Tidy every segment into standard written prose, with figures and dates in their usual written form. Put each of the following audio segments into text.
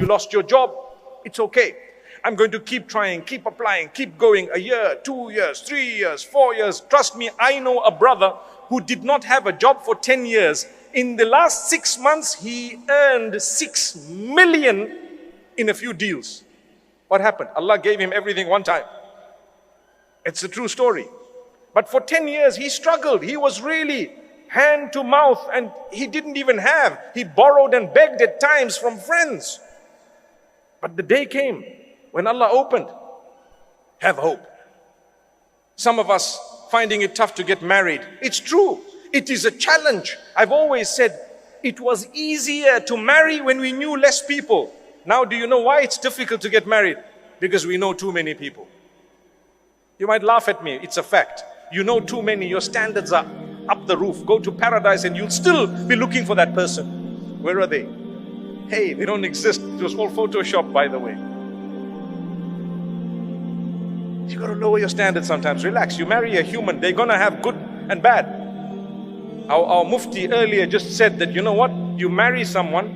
You lost your job. It's okay. I'm going to keep trying, keep applying, keep going. A year, 2 years, 3 years, 4 years. Trust me, I know a brother who did not have a job for 10 years. In the last 6 months, he earned 6 million in a few deals. What happened? Allah gave him everything one time. It's a true story. But for 10 years, he struggled. He was really hand to mouth, and he didn't even have. He borrowed and begged at times from friends. But the day came when Allah opened. Have hope. Some of us finding it tough to get married. It's true. It is a challenge. I've always said it was easier to marry when we knew less people. Now do you know why it's difficult to get married? Because we know too many people. You might laugh at me. It's a fact. You know too many. Your standards are up the roof. Go to paradise and you'll still be looking for that person. Where are they? Hey, they don't exist. It was all Photoshop, by the way. You got to lower your standards sometimes. Relax. You marry a human. They're going to have good and bad. Our Mufti earlier just said that, you know what? You marry someone,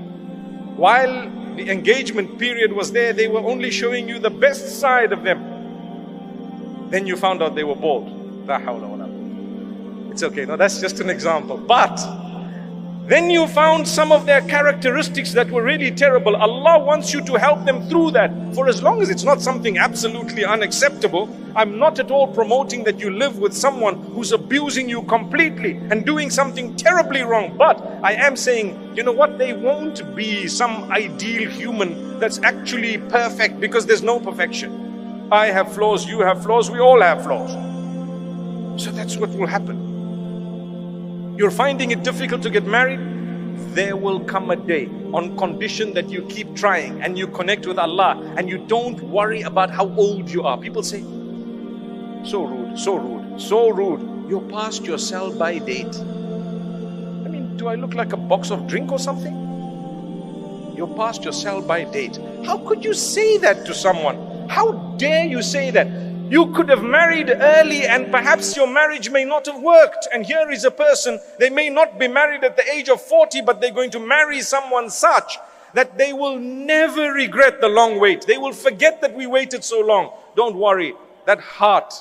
while the engagement period was there, they were only showing you the best side of them. Then you found out they were bald. It's okay. No, that's just an example. But then you found some of their characteristics that were really terrible. Allah wants you to help them through that. For as long as it's not something absolutely unacceptable, I'm not at all promoting that you live with someone who's abusing you completely and doing something terribly wrong. But I am saying, you know what? They won't be some ideal human that's actually perfect, because there's no perfection. I have flaws, you have flaws, we all have flaws. So that's what will happen. You're finding it difficult to get married? There will come a day, on condition that you keep trying and you connect with Allah and you don't worry about how old you are. People say, so rude, so rude, so rude. You're past your sell-by date. I mean, do I look like a box of drink or something? You're past your sell-by date. How could you say that to someone? How dare you say that? You could have married early and perhaps your marriage may not have worked. And here is a person, they may not be married at the age of 40, but they're going to marry someone such that they will never regret the long wait. They will forget that we waited so long. Don't worry, that heart,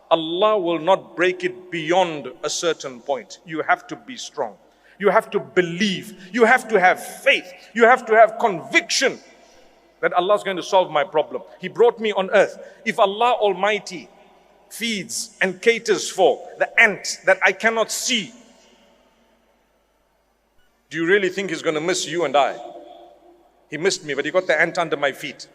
Allah will not break it beyond a certain point. You have to be strong. You have to believe. You have to have faith. You have to have conviction that Allah is going to solve my problem. He brought me on earth. If Allah Almighty feeds and caters for the ant that I cannot see, do you really think He's going to miss you and I? He missed me, but He got the ant under my feet.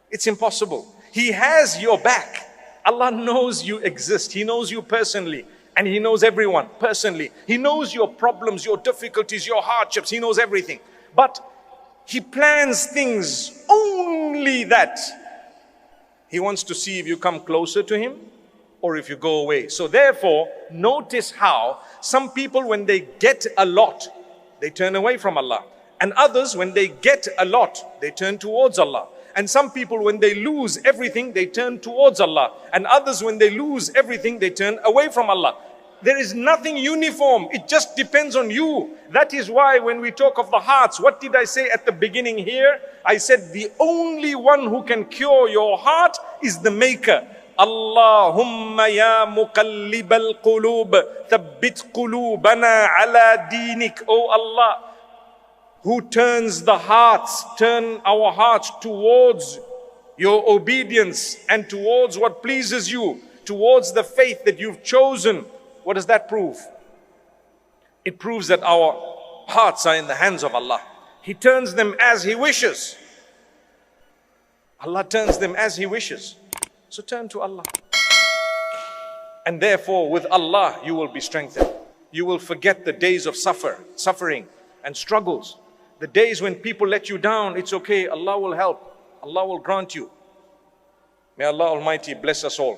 It's impossible. He has your back. Allah knows you exist. He knows you personally. And He knows everyone personally. He knows your problems, your difficulties, your hardships. He knows everything. But He plans things only that He wants to see if you come closer to Him or if you go away. So therefore, notice how some people, when they get a lot, they turn away from Allah. And others, when they get a lot, they turn towards Allah. And some people, when they lose everything, they turn towards Allah. And others, when they lose everything, they turn away from Allah. There is nothing uniform. It just depends on you. That is why when we talk of the hearts, what did I say at the beginning here? I said the only one who can cure your heart is the Maker. Allahumma ya muqallibal qulub, thabbit qulubana ala dinik. Oh Allah, who turns the hearts, turn our hearts towards your obedience and towards what pleases you, towards the faith that you've chosen. What does that prove? It proves that our hearts are in the hands of Allah. He turns them as He wishes. Allah turns them as He wishes. So turn to Allah. And therefore with Allah you will be strengthened. You will forget the days of suffering and struggles. The days when people let you down, it's okay. Allah will help. Allah will grant you. May Allah Almighty bless us all.